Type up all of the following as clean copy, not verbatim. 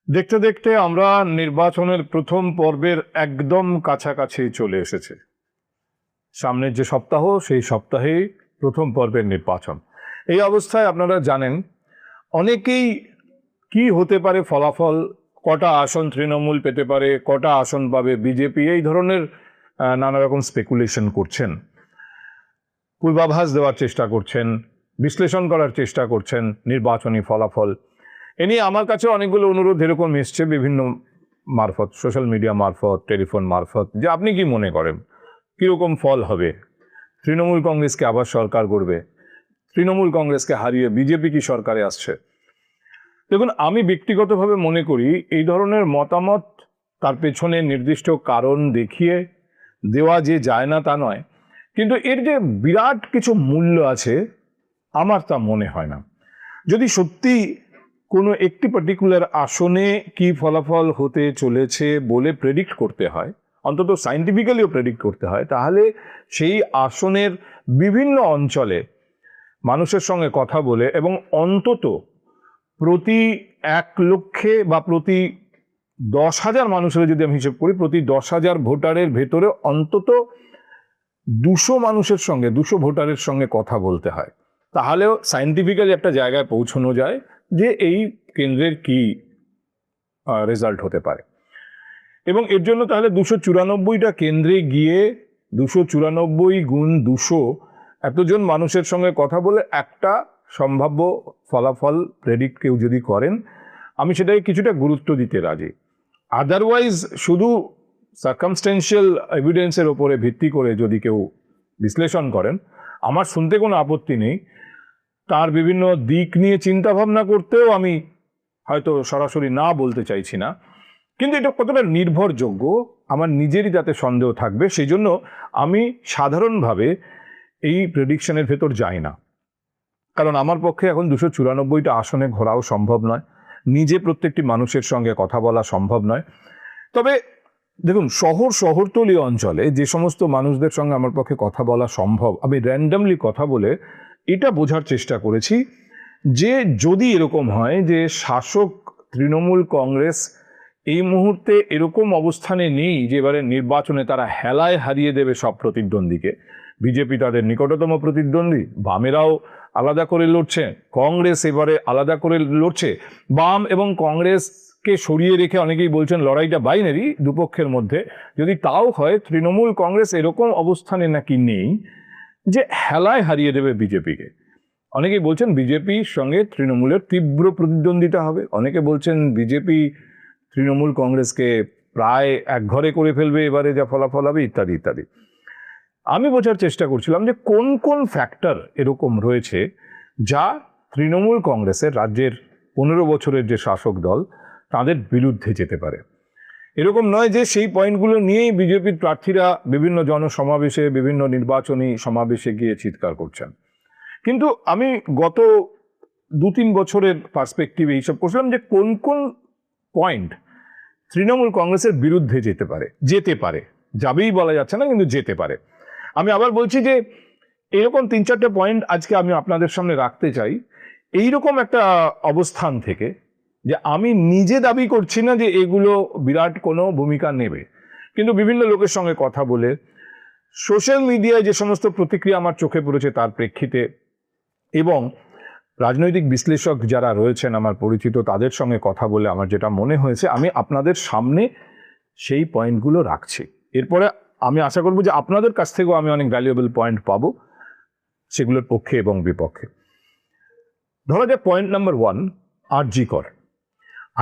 দেখতে দেখতে আমরা নির্বাচনের প্রথম পর্বের একদম কাছাকাছি চলে এসেছে। সামনের যে সপ্তাহ, সেই সপ্তাহেই প্রথম পর্বের নির্বাচন। এই অবস্থায় আপনারা জানেন অনেকেই কি হতে পারে ফলাফল, কটা আসন তৃণমূল পেতে পারে, কটা আসন পাবে বিজেপি, এই ধরনের নানা রকম স্পেকুলেশন করছেন, পূর্বাভাস দেওয়ার চেষ্টা করছেন, বিশ্লেষণ করার চেষ্টা করছেন নির্বাচনী ফলাফল। এ নিয়ে আমার কাছে অনেকগুলো অনুরোধ এরকম এসছে বিভিন্ন মারফত, সোশ্যাল মিডিয়া মারফত, টেলিফোন মারফত, যে আপনি কি মনে করেন কীরকম ফল হবে, তৃণমূল কংগ্রেসকে আবার সরকার করবে, তৃণমূল কংগ্রেসকে হারিয়ে বিজেপি কি সরকারে আসছে। দেখুন, আমি ব্যক্তিগতভাবে মনে করি এই ধরনের মতামত তার পেছনে নির্দিষ্ট কারণ দেখিয়ে দেওয়া যে যায় না তা নয়, কিন্তু এর যে বিরাট কিছু মূল্য আছে আমার তা মনে হয় না। যদি সত্যি কোনো একটি পার্টিকুলার আসনে কি ফলাফল হতে চলেছে বলে প্রেডিক্ট করতে হয়, অন্তত সায়েন্টিফিক্যালিও প্রেডিক্ট করতে হয়, তাহলে সেই আসনের বিভিন্ন অঞ্চলে মানুষের সঙ্গে কথা বলে এবং অন্তত প্রতি 1 লক্ষে বা প্রতি 10,000 মানুষের যদি আমি হিসেব করি, প্রতি 10,000 ভোটারের ভেতরে অন্তত 200 মানুষের সঙ্গে, 200 ভোটারের সঙ্গে কথা বলতে হয়। তাহলেও সায়েন্টিফিক্যালি একটা জায়গায় পৌঁছানো যায় যে এই কেন্দ্রের কি রেজাল্ট হতে পারে। এবং এর জন্য তাহলে 294টা কেন্দ্রে গিয়ে 294 গুণ 200 এতজন মানুষের সঙ্গে কথা বলে একটা সম্ভাব্য ফলাফল প্রেডিক্ট কেউ যদি করেন, আমি সেটাকে কিছুটা গুরুত্ব দিতে রাজি। আদারওয়াইজ শুধু সার্কামস্টেন্সিয়াল এভিডেন্সের ওপরে ভিত্তি করে যদি কেউ বিশ্লেষণ করেন, আমার শুনতে কোনো আপত্তি নেই। তার বিভিন্ন দিক নিয়ে চিন্তা ভাবনা করতেও আমি হয়তো সরাসরি না বলতে চাইছি না, কিন্তু এটা কতটা নির্ভরযোগ্য আমার নিজেরই যাতে সন্দেহ থাকবে, সেই জন্য আমি সাধারণভাবে এই প্রেডিকশনের ভেতর যাই না। কারণ আমার পক্ষে এখন 294টা আসনে ঘোরাও সম্ভব নয়, নিজে প্রত্যেকটি মানুষের সঙ্গে কথা বলা সম্ভব নয়। তবে দেখুন, শহরতলি অঞ্চলে যে সমস্ত মানুষদের সঙ্গে আমার পক্ষে কথা বলা সম্ভব, আমি র্যান্ডামলি কথা বলে এটা বোঝার চেষ্টা করেছি যে যদি এরকম হয় যে শাসক তৃণমূল কংগ্রেস এই মুহূর্তে এরকম অবস্থানে নেই যে এবারে নির্বাচনে তারা হেলায় হারিয়ে দেবে সব প্রতিদ্বন্দ্বীকে, বিজেপি তাদের নিকটতম প্রতিদ্বন্দ্বী, বামেরাও আলাদা করে লড়ছে, কংগ্রেস এবারে আলাদা করে লড়ছে, বাম এবং কংগ্রেসকে সরিয়ে রেখে অনেকেই বলছেন লড়াইটা বাইনারি দুপক্ষের মধ্যে, যদি তাও হয় তৃণমূল কংগ্রেস এরকম অবস্থানে নাকি নেই যে হেলায় হারিয়ে দেবে বিজেপিকে। অনেকেই বলছেন বিজেপির সঙ্গে তৃণমূলের তীব্র প্রতিদ্বন্দ্বিতা হবে, অনেকে বলছেন বিজেপি তৃণমূল কংগ্রেসকে প্রায় একঘরে করে ফেলবে এবারে যা ফলাফল হবে, ইত্যাদি ইত্যাদি। আমি বোঝার চেষ্টা করছিলাম যে কোন কোন ফ্যাক্টর এরকম রয়েছে যা তৃণমূল কংগ্রেসের রাজ্যের 15 বছরের যে শাসক দল তাদের বিরুদ্ধে যেতে পারে। এরকম নয় যে সেই পয়েন্টগুলো নিয়েই বিজেপির প্রার্থীরা বিভিন্ন জনসমাবেশে, বিভিন্ন নির্বাচনী সমাবেশে গিয়ে চিৎকার করছেন, কিন্তু আমি গত 2-3 বছরের পার্সপেক্টিভে এইসব করছিলাম যে কোন কোন পয়েন্ট তৃণমূল কংগ্রেসের বিরুদ্ধে যেতে পারে, যাবেই বলা যাচ্ছে না, কিন্তু যেতে পারে। আমি আবার বলছি যে এরকম 3-4টে পয়েন্ট আজকে আমি আপনাদের সামনে রাখতে চাই, এইরকম একটা অবস্থান থেকে, যে আমি নিজে দাবি করছি না যে এগুলো বিরাট কোনো ভূমিকা নেবে, কিন্তু বিভিন্ন লোকের সঙ্গে কথা বলে, সোশ্যাল মিডিয়ায় যে সমস্ত প্রতিক্রিয়া আমার চোখে পড়েছে তার প্রেক্ষিতে, এবং রাজনৈতিক বিশ্লেষক যারা রয়েছেন আমার পরিচিত তাদের সঙ্গে কথা বলে আমার যেটা মনে হয়েছে, আমি আপনাদের সামনে সেই পয়েন্টগুলো রাখছি। এরপরে আমি আশা করব যে আপনাদের কাছ থেকেও আমি অনেক ভ্যালুয়েবল পয়েন্ট পাবো সেগুলোর পক্ষে এবং বিপক্ষে। ধরা যাক পয়েন্ট নাম্বার 1,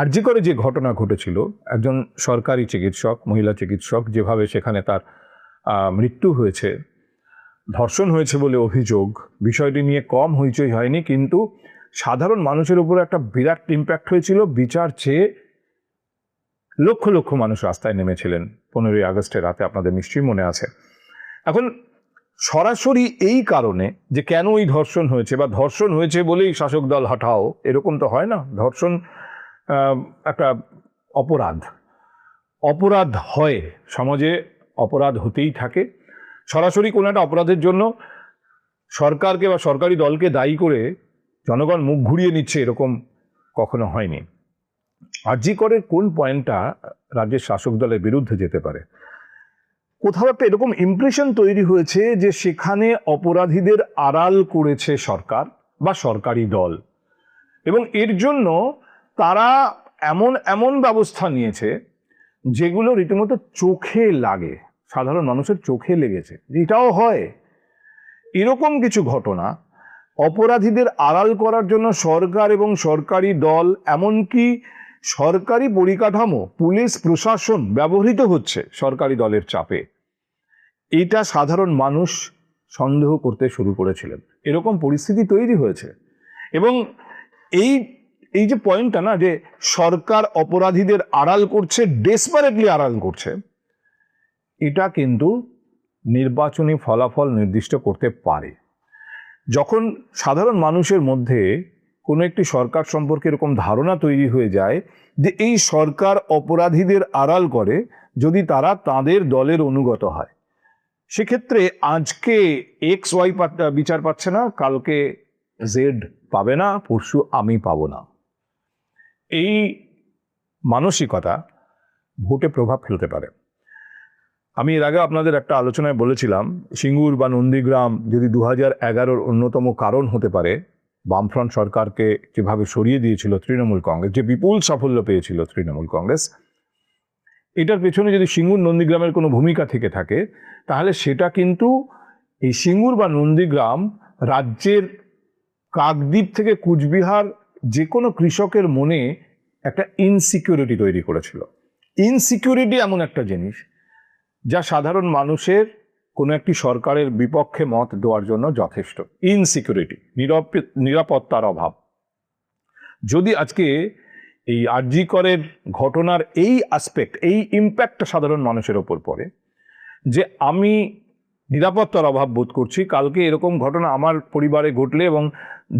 আরজিকরে যে ঘটনা ঘটেছিল, একজন সরকারি চিকিৎসক, মহিলা চিকিৎসক, যেভাবে সেখানে তার মৃত্যু হয়েছে, ধর্ষণ হয়েছে বলে অভিযোগ, বিষয়টি নিয়ে কম হইচই হয়নি, কিন্তু সাধারণ মানুষের উপর একটা বিরাট ইম্প্যাক্ট হয়েছিল। বিচার চেয়ে লক্ষ লক্ষ মানুষ রাস্তায় নেমেছিলেন 15ই আগস্টের রাতে, আপনাদের নিশ্চয়ই মনে আছে। এখন সরাসরি এই কারণে যে কেন এই ধর্ষণ হয়েছে বা ধর্ষণ হয়েছে বলেই শাসক দল হটাও, এরকম তো হয় না। ধর্ষণ একটা অপরাধ হয়, সমাজে অপরাধ হতেই থাকে। সরাসরি কোনো একটা অপরাধের জন্য সরকারকে বা সরকারি দলকে দায়ী করে জনগণ মুখ ঘুরিয়ে নিচ্ছে, এরকম কখনো হয়নি। আরজি করের কোন পয়েন্টটা রাজ্যের শাসক দলের বিরুদ্ধে যেতে পারে? কোথাও একটা এরকম ইমপ্রেশন তৈরি হয়েছে যে সেখানে অপরাধীদের আড়াল করেছে সরকার বা সরকারি দল, এবং এর জন্য তারা এমন এমন ব্যবস্থা নিয়েছে যেগুলো রীতিমতো চোখে লাগে, সাধারণ মানুষের চোখে লেগেছে। এটাও হয়, এরকম কিছু ঘটনা অপরাধীদের আড়াল করার জন্য সরকার এবং সরকারি দল, এমনকি সরকারি পরিকাঠামো, পুলিশ প্রশাসন ব্যবহৃত হচ্ছে সরকারি দলের চাপে, এটা সাধারণ মানুষ সন্দেহ করতে শুরু করেছিলেন। এরকম পরিস্থিতি তৈরি হয়েছে। এবং এই এই যে পয়েন্টটা না, যে সরকার অপরাধীদের আড়াল করছে, ডেসপারেটলি আড়াল করছে, এটা কিন্তু নির্বাচনী ফলাফল নির্দিষ্ট করতে পারে। যখন সাধারণ মানুষের মধ্যে কোনো একটি সরকার সম্পর্কে এরকম ধারণা তৈরি হয়ে যায় যে এই সরকার অপরাধীদের আড়াল করে, যদি তারা তাদের দলের অনুগত হয়, সেক্ষেত্রে আজকে এক্স ওয়াই বিচার পাচ্ছে না, কালকে জেড পাবে না, পরশু আমি পাবো না। এই মানসিকতা ভোটে প্রভাব ফেলতে পারে। আমি এর আগে আপনাদের একটা আলোচনায় বলেছিলাম, সিঙ্গুর বা নন্দীগ্রাম যদি 2011-র অন্যতম কারণ হতে পারে বামফ্রন্ট সরকারকে যেভাবে সরিয়ে দিয়েছিল তৃণমূল কংগ্রেস, যে বিপুল সাফল্য পেয়েছিল তৃণমূল কংগ্রেস, এটার পেছনে যদি সিঙ্গুর নন্দীগ্রামের কোনো ভূমিকা থেকে থাকে, তাহলে সেটা কিন্তু এই সিঙ্গুর বা নন্দীগ্রাম রাজ্যের কাকদ্বীপ থেকে কুচবিহার যে কোনো কৃষকের মনে একটা ইনসিকিউরিটি তৈরি করেছিল। ইনসিকিউরিটি এমন একটা জিনিস যা সাধারণ মানুষের কোনো একটি সরকারের বিপক্ষে মত দেওয়ার জন্য যথেষ্ট। ইনসিকিউরিটি, নিরাপত্তার অভাব। যদি আজকে এই আরজি করের ঘটনার এই অ্যাসপেক্ট, এই ইম্প্যাক্টটা সাধারণ মানুষের ওপর পড়ে, যে আমি নিরাপত্তার অভাব বোধ করছি, কালকে এরকম ঘটনা আমার পরিবারে ঘটলে এবং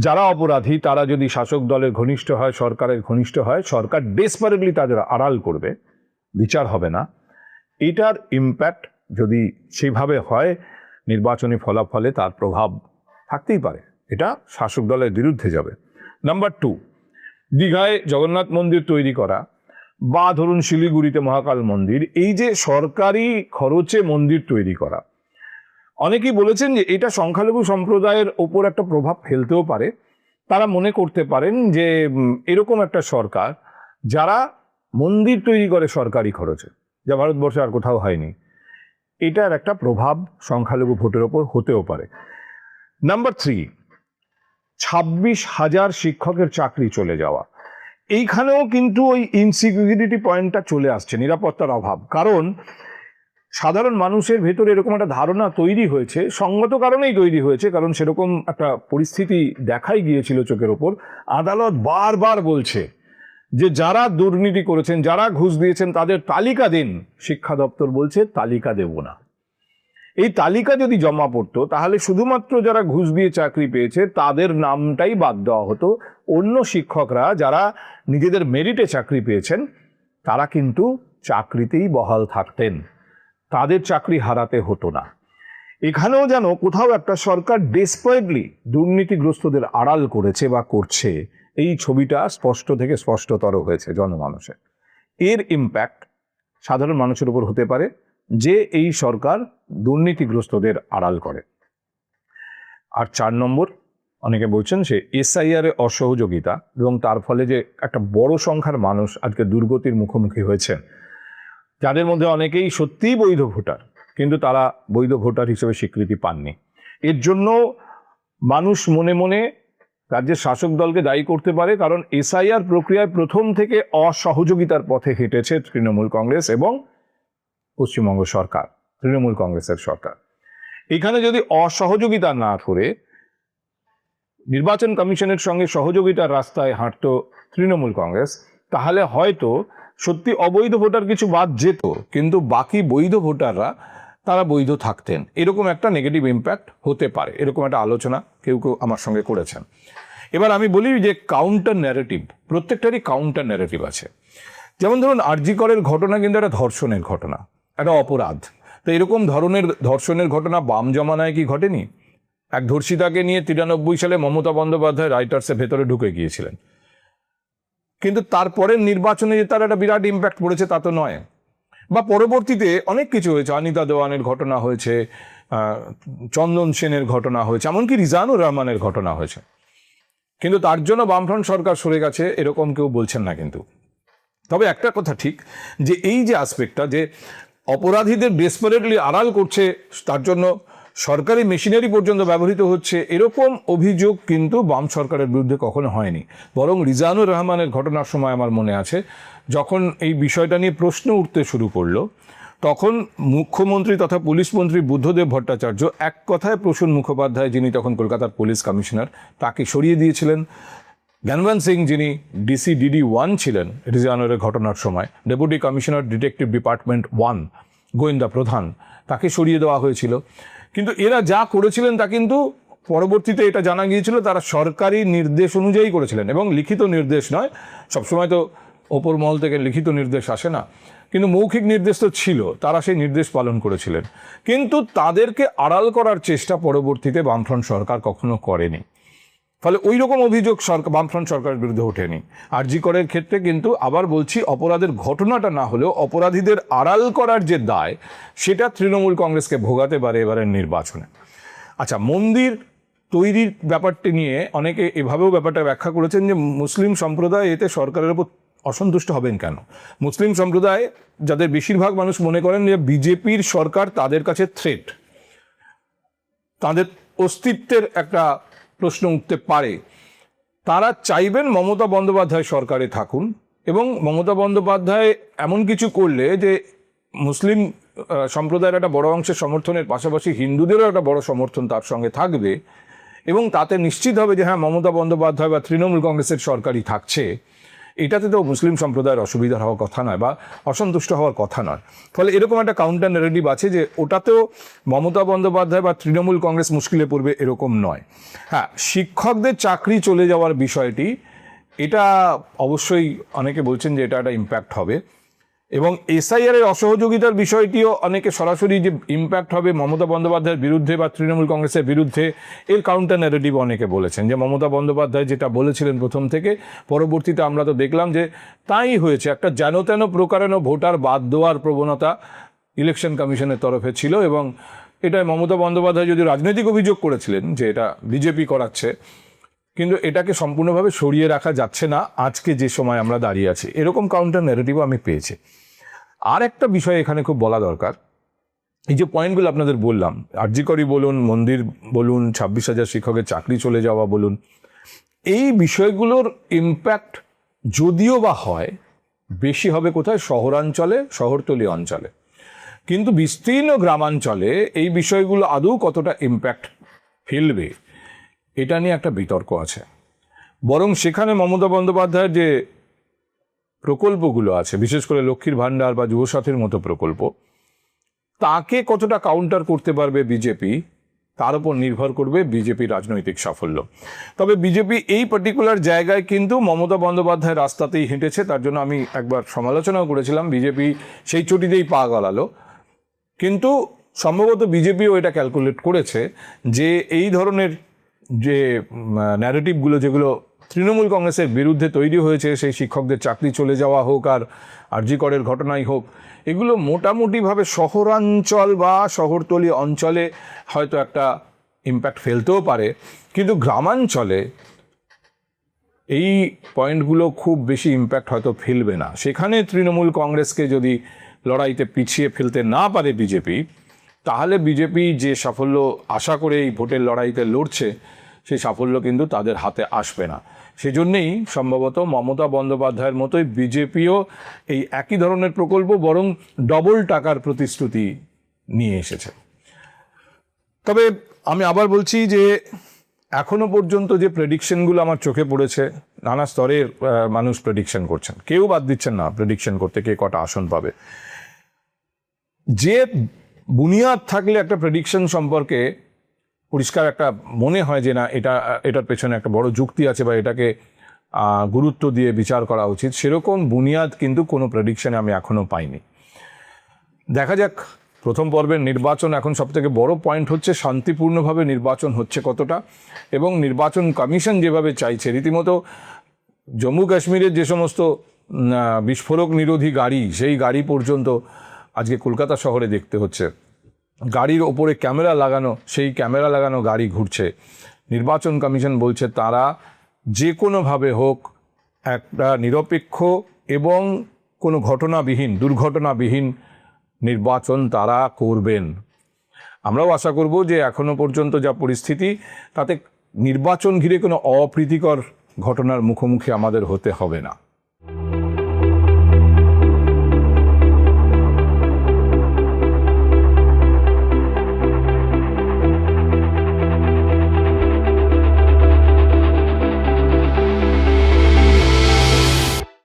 যারা অপরাধী তারা যদি শাসক দলের ঘনিষ্ঠ হয়, সরকারের ঘনিষ্ঠ হয়, সরকার ডেসপারেটলি তাদের আড়াল করবে, বিচার হবে না, এটার ইম্প্যাক্ট যদি সেভাবে হয় নির্বাচনী ফলাফলে তার প্রভাব থাকতেই পারে। এটা শাসক দলের বিরুদ্ধে যাবে। নাম্বার 2, দীঘায় জগন্নাথ মন্দির তৈরি করা বা ধরুন শিলিগুড়িতে মহাকাল মন্দির, এই যে সরকারি খরচে মন্দির তৈরি করা, অনেকেই বলেছেন যে এটা সংখ্যালঘু সম্প্রদায়ের ওপর একটা প্রভাব ফেলতেও পারে। তারা মনে করতে পারেন যে এরকম একটা সরকার যারা মন্দির তৈরি করে সরকারি খরচে, যা ভারতবর্ষে আর কোথাও হয়নি, এটার একটা প্রভাব সংখ্যালঘু ভোটের ওপর হতেও পারে। নাম্বার 3, 26,000 শিক্ষকের চাকরি চলে যাওয়া, এইখানেও কিন্তু ওই ইনসিকিউরিটি পয়েন্টটা চলে আসছে, নিরাপত্তার অভাব। কারণ সাধারণ মানুষের ভেতরে এরকম একটা ধারণা তৈরি হয়েছে, সঙ্গত কারণেই তৈরি হয়েছে, কারণ সেরকম একটা পরিস্থিতি দেখাই গিয়েছিল চোখের ওপর। আদালত বারবার বলছে যে যারা দুর্নীতি করেছেন, যারা ঘুষ দিয়েছেন তাদের তালিকা দিন। শিক্ষা দপ্তর বলছে তালিকা দেব না। এই তালিকা যদি জমা পড়তো তাহলে শুধুমাত্র যারা ঘুষ দিয়ে চাকরি পেয়েছে তাদের নামটাই বাদ দেওয়া হতো। অন্য শিক্ষকরা যারা নিজেদের মেরিটে চাকরি পেয়েছেন তারা কিন্তু চাকরিতেই বহাল থাকতেন, তাদের চাকরি হারাতে হতো না। এখানেও যেন কোথাও একটা সরকার ডেসপারেটলি দুর্নীতিগ্রস্তদের আড়াল করেছে বা করছে, এই ছবিটা স্পষ্ট থেকে স্পষ্টতর হয়েছে জনমানুষে। এর ইম্প্যাক্ট সাধারণ মানুষের উপর হতে পারে যে এই সরকার দুর্নীতিগ্রস্তদের আড়াল করে। আর 4 নম্বর, অনেকে বলছেন সে এসআইআর এ অসহযোগিতা, এবং তার ফলে যে একটা বড় সংখ্যার মানুষ আজকে দুর্গতির মুখোমুখি হয়েছেন, যাদের মধ্যে অনেকেই সত্যিই বৈধ ভোটার, কিন্তু তারা বৈধ ভোটার হিসেবে স্বীকৃতি পাননি। এর জন্য মানুষ মনে মনে রাজ্যের শাসক দলকে দায়ী করতে পারে, কারণ এসআইআর প্রক্রিয়ায় প্রথম থেকে অসহযোগিতার পথে হেঁটেছে তৃণমূল কংগ্রেস এবং পশ্চিমবঙ্গ সরকার, তৃণমূল কংগ্রেসের সরকার। এখানে যদি অসহযোগিতা না করে নির্বাচন কমিশনের সঙ্গে সহযোগিতার রাস্তায় হাঁটতো তৃণমূল কংগ্রেস, তাহলে হয়তো সত্যি অবৈধ ভোটার কিছু বাদ যেত, কিন্তু বাকি বৈধ ভোটাররা তারা বৈধ থাকতেন। এরকম একটা নেগেটিভ ইম্প্যাক্ট হতে পারে, এরকম একটা আলোচনা কেউ কেউ আমার সঙ্গে করেছেন। এবার আমি বলি যে কাউন্টার ন্যারেটিভ, প্রত্যেকটারই কাউন্টার ন্যারেটিভ আছে। যেমন ধরুন আরজি করের ঘটনা কিন্তু একটা ধর্ষণের ঘটনা, একটা অপরাধ। তো এরকম ধরনের ধর্ষণের ঘটনা বাম জমানায় কি ঘটেনি? এক ধর্ষিতাকে নিয়ে 93 সালে মমতা বন্দ্যোপাধ্যায় রাইটার্সের ভেতরে ঢুকে গিয়েছিলেন। কিন্তু তারপরের নির্বাচনে যে তার একটা বিরাট ইম্প্যাক্ট পড়েছে তা তো নয়। বা পরবর্তীতে অনেক কিছু হয়েছে, অনিতা দেওয়ানের ঘটনা হয়েছে, চন্দন সেনের ঘটনা হয়েছে, এমনকি রিজানুর রহমানের ঘটনা হয়েছে, কিন্তু তার জন্য বামফ্রন্ট সরকার সরে গেছে এরকম কেউ বলছেন না। কিন্তু তবে একটা কথা ঠিক, যে এই যে আসপেক্টটা, যে অপরাধীদের ডেসপারেটলি আড়াল করছে, তার জন্য সরকারি মেশিনারি পর্যন্ত ব্যবহৃত হচ্ছে, এরকম অভিযোগ কিন্তু বাম সরকারের বিরুদ্ধে কখনো হয়নি। বরং রিজানুর রহমানের ঘটনার সময় আমার মনে আছে, যখন এই বিষয়টা নিয়ে প্রশ্ন উঠতে শুরু করলো, তখন মুখ্যমন্ত্রী তথা পুলিশ মন্ত্রী বুদ্ধদেব ভট্টাচার্য এক কথায় প্রসূন মুখোপাধ্যায়, যিনি তখন কলকাতার পুলিশ কমিশনার, তাকে সরিয়ে দিয়েছিলেন। জ্ঞানবন্ত সিং, যিনি DCDD-1 ছিলেন রিজানুরের ঘটনার সময়, ডেপুটি কমিশনার ডিটেকটিভ ডিপার্টমেন্ট 1, গোয়েন্দা প্রধান, তাকে সরিয়ে দেওয়া হয়েছিল। কিন্তু এরা যা করেছিলেন তা কিন্তু পরবর্তীতে এটা জানা গিয়েছিল তারা সরকারি নির্দেশ অনুযায়ী করেছিলেন, এবং লিখিত নির্দেশ নয়। সবসময় তো ওপর মহল থেকে লিখিত নির্দেশ আসে না, কিন্তু মৌখিক নির্দেশ তো ছিল, তারা সেই নির্দেশ পালন করেছিলেন। কিন্তু তাদেরকে আড়াল করার চেষ্টা পরবর্তীতে বামফ্রন্ট সরকার কখনো করেনি। ফলে ওই রকম অভিযোগ বামফ্রন্ট সরকারের বিরুদ্ধে ওঠেনি। আরজি করের ক্ষেত্রে কিন্তু আবার বলছি, অপরাধের ঘটনাটা না হলেও অপরাধীদের আড়াল করার যে দায়, সেটা তৃণমূল কংগ্রেসকে ভোগাতে পারে এবারের নির্বাচনে। আচ্ছা, মন্দির তৈরির ব্যাপারটি নিয়ে অনেকে এভাবেও ব্যাপারটা ব্যাখ্যা করেছেন যে মুসলিম সম্প্রদায় এতে সরকারের উপর অসন্তুষ্ট হবেন কেন। মুসলিম সম্প্রদায়, যাদের বেশিরভাগ মানুষ মনে করেন যে বিজেপির সরকার তাদের কাছে থ্রেট, তাদের অস্তিত্বের একটা প্রশ্ন উঠতে পারে, তারা চাইবেন মমতা বন্দ্যোপাধ্যায় সরকারে থাকুন, এবং মমতা বন্দ্যোপাধ্যায় এমন কিছু করলে যে মুসলিম সম্প্রদায়ের একটা বড় অংশের সমর্থনের পাশাপাশি হিন্দুদেরও একটা বড় সমর্থন তার সঙ্গে থাকবে, এবং তাতে নিশ্চিত হবে যে হ্যাঁ, মমতা বন্দ্যোপাধ্যায় বা তৃণমূল কংগ্রেসের সরকারই থাকছে। এটাতে তো মুসলিম সম্প্রদায়ের অসুবিধা হওয়ার কথা নয় বা অসন্তুষ্ট হওয়ার কথা নয়। ফলে এরকম একটা কাউন্টার ন্যারেটিভ আছে যে ওটাতেও মমতা বন্দ্যোপাধ্যায় বা তৃণমূল কংগ্রেস মুশকিলে পড়বে, এরকম নয়। হ্যাঁ, শিক্ষকদের চাকরি চলে যাওয়ার বিষয়টি, এটা অবশ্যই অনেকে বলছেন যে এটা একটা ইম্প্যাক্ট হবে, এবং SIR এর অসহযোগিতার বিষয়টিও অনেকে সরাসরি যে ইম্প্যাক্ট হবে মমতা বন্দ্যোপাধ্যায়ের বিরুদ্ধে বা তৃণমূল কংগ্রেসের বিরুদ্ধে, এর কাউন্টার ন্যারেটিভ অনেকে বলেছেন যে মমতা বন্দ্যোপাধ্যায় যেটা বলেছিলেন প্রথম থেকে, পরবর্তীতে আমরা তো দেখলাম যে তাই হয়েছে। একটা যেন তেন প্রকারেণ ভোটার বাদ দেওয়ার প্রবণতা ইলেকশন কমিশনের তরফে ছিল, এবং এটা মমতা বন্দ্যোপাধ্যায় যদি রাজনৈতিক অভিযোগ করেছিলেন যে এটা বিজেপি করাচ্ছে, কিন্তু এটাকে সম্পূর্ণভাবে সরিয়ে রাখা যাচ্ছে না আজকে যে সময় আমরা দাঁড়িয়ে আছি, এরকম কাউন্টার ন্যারেটিভও আমি পেয়েছি। আর একটা বিষয় এখানে খুব বলা দরকার, এই যে পয়েন্টগুলো আপনাদের বললাম, আরজি করি বলুন, মন্দির বলুন, 26,000 শিক্ষকের চাকরি চলে যাওয়া বলুন, এই বিষয়গুলোর ইম্প্যাক্ট যদিও বা হয়, বেশি হবে কোথায়? শহরাঞ্চলে, শহরতলি অঞ্চলে। কিন্তু বিস্তীর্ণ গ্রামাঞ্চলে এই বিষয়গুলো আদৌ কতটা ইম্প্যাক্ট ফেলবে, এটা নিয়ে একটা বিতর্ক আছে। বরং সেখানে মমতা বন্দ্যোপাধ্যায়ের যে প্রকল্পগুলো আছে, বিশেষ করে লক্ষ্মীর ভাণ্ডার বা যুবসাথীর মতো প্রকল্প, তাকে কতটা কাউন্টার করতে পারবে বিজেপি, তার উপর নির্ভর করবে বিজেপির রাজনৈতিক সাফল্য। তবে বিজেপি এই পার্টিকুলার জায়গায় কিন্তু মমতা বন্দ্যোপাধ্যায়ের রাস্তাতেই হেঁটেছে, তার জন্য আমি একবার সমালোচনাও করেছিলাম, বিজেপি সেই চটিতেই পা গলালো। কিন্তু সম্ভবত বিজেপিও এটা ক্যালকুলেট করেছে যে এই ধরনের যে ন্যারেটিভগুলো যেগুলো তৃণমূল কংগ্রেসের বিরুদ্ধে তৈরি হয়েছে, সেই শিক্ষকদের চাকরি চলে যাওয়া হোক আর আরজি করের ঘটনাই হোক, এগুলো মোটামুটিভাবে শহরাঞ্চল বা শহরতলি অঞ্চলে হয়তো একটা ইম্প্যাক্ট ফেলতেও পারে, কিন্তু গ্রামাঞ্চলে এই পয়েন্টগুলো খুব বেশি ইম্প্যাক্ট হয়তো ফেলবে না। সেখানে তৃণমূল কংগ্রেসকে যদি লড়াইতে পিছিয়ে ফেলতে না পারে বিজেপি, তাহলে বিজেপি যে সাফল্য আশা করে এই ভোটের লড়াইতে লড়ছে, সেই সাফল্য কিন্তু তাদের হাতে আসবে না। সেজন্যেই সম্ভবত মমতা বন্দ্যোপাধ্যায়ের মতোই বিজেপিও এই একই ধরনের প্রকল্প, বরং ডবল টাকার প্রতিশ্রুতি নিয়ে এসেছে। তবে আমি আবার বলছি যে এখনো পর্যন্ত যে প্রেডিকশনগুলো আমার চোখে পড়েছে, নানা স্তরের মানুষ প্রেডিকশন করছেন, কেউ বাদ দিচ্ছেন না প্রেডিকশন করতে কে কটা আসন পাবে। যে বুনিয়াদ থাকলে একটা প্রেডিকশন সম্পর্কে পরিষ্কার একটা মনে হয় যে না, এটার পেছনে একটা বড় যুক্তি আছে বা এটাকে গুরুত্ব দিয়ে বিচার করা উচিত, সেরকম বুনিয়াদ কিন্তু কোনো প্রেডিকশনে আমি এখনো পাইনি। দেখা যাক, প্রথম পর্বের নির্বাচন এখন সবথেকে বড় পয়েন্ট হচ্ছে শান্তিপূর্ণভাবে নির্বাচন হচ্ছে কতটা, এবং নির্বাচন কমিশন যেভাবে চাইছে, রীতিমতো জম্মু কাশ্মীরের যে সমস্ত বিস্ফোরক নিরোধী গাড়ি, সেই গাড়ি পর্যন্ত আজকে কলকাতা শহরে দেখতে হচ্ছে। গাড়ির ওপরে ক্যামেরা লাগানো, সেই ক্যামেরা লাগানো গাড়ি ঘুরছে। নির্বাচন কমিশন বলছে তারা যে কোনোভাবে হোক একটা নিরপেক্ষ এবং কোনো দুর্ঘটনাবিহীন নির্বাচন তারা করবেন। আমরাও আশা করব যে এখনো পর্যন্ত যা পরিস্থিতি, তাতে নির্বাচন ঘিরে কোনো অপ্রীতিকর ঘটনার মুখোমুখি আমাদের হতে হবে না।